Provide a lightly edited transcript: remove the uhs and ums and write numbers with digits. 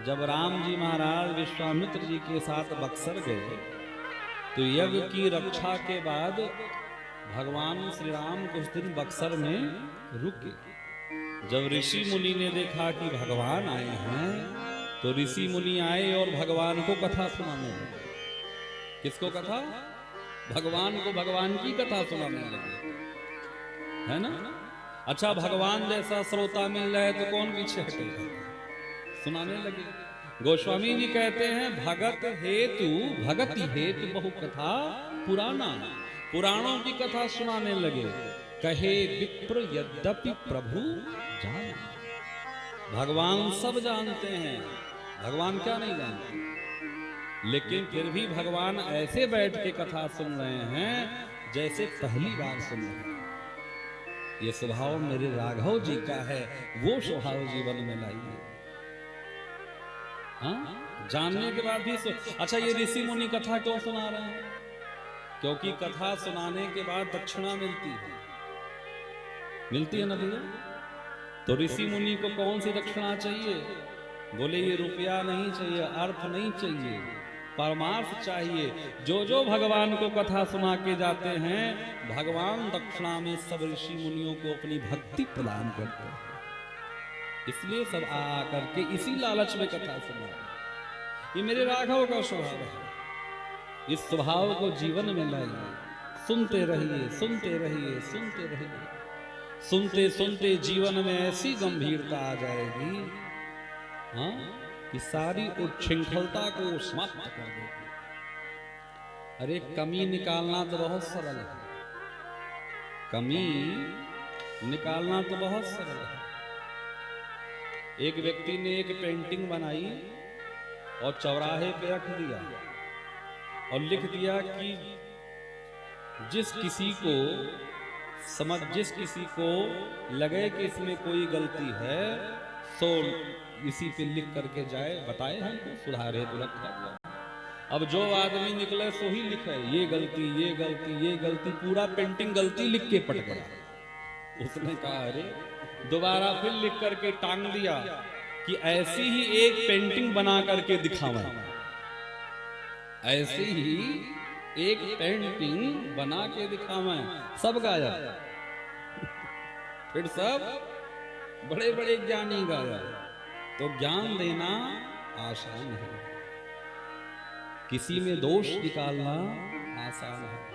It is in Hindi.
जब राम जी महाराज विश्वामित्र जी के साथ बक्सर गए तो यज्ञ की रक्षा के बाद भगवान श्री राम कुछ दिन बक्सर में रुके। जब ऋषि मुनि ने देखा कि भगवान आए हैं तो ऋषि मुनि आए और भगवान को कथा सुनाने लगे। किसको कथा? भगवान को भगवान की कथा सुनाने लगे, है ना। अच्छा, भगवान जैसा श्रोता मिल जाए तो कौन पीछे हटेगा? सुनाने लगे। गोस्वामी जी कहते हैं भगत हेतु भगति हेतु बहु कथा पुराना, पुराणों की कथा सुनाने लगे। कहे विप्र यद्यपि प्रभु जान, भगवान सब जानते हैं, भगवान क्या नहीं जानते, लेकिन फिर भी भगवान ऐसे बैठ के कथा सुन रहे हैं जैसे पहली बार सुन रहे हैं। ये स्वभाव मेरे राघव जी का है, वो स्वभाव जीवन में लाइए। हाँ, जानने के बाद भी अच्छा, ये ऋषि मुनि कथा क्यों सुना रहे हैं? क्योंकि कथा सुनाने के बाद दक्षिणा मिलती है, मिलती है ना भैया। तो ऋषि मुनि को कौन सी दक्षिणा चाहिए? बोले ये रुपया नहीं चाहिए, अर्थ नहीं चाहिए, परमार्थ चाहिए। जो जो भगवान को कथा सुना के जाते हैं, भगवान दक्षिणा में सब ऋषि मुनियों को अपनी भक्ति प्रदान करते हैं। इसलिए सब आ करके इसी लालच में कथा सुना। ये मेरे राघव का स्वभाव है। इस स्वभाव को जीवन में लाइए, सुनते रहिए, सुनते रहिए, सुनते रहिए। सुनते सुनते जीवन में ऐसी गंभीरता आ जाएगी, हाँ, कि सारी उच्छृंखलता को समाप्त कर देगी। अरे कमी निकालना तो बहुत सरल है, कमी निकालना तो बहुत सरल है। एक व्यक्ति ने एक पेंटिंग बनाई और चौराहे पे रख दिया और लिख दिया कि जिस किसी को लगे कि इसमें कोई गलती है सो इसी पे लिख करके जाए, बताए हमको, सुधारे तो रखा हुआ। अब जो आदमी निकले सो ही लिखे ये गलती, ये गलती, ये गलती, पूरा पेंटिंग गलती लिख के पट गया। उसने कहा अरे, दोबारा फिर लिख करके टांग दिया कि ऐसी ही एक पेंटिंग बना करके दिखावा, ऐसी ही एक पेंटिंग बना के दिखावा। सब गाया, फिर सब बड़े बड़े ज्ञानी गाया। तो ज्ञान देना आसान है, किसी में दोष निकालना आसान है।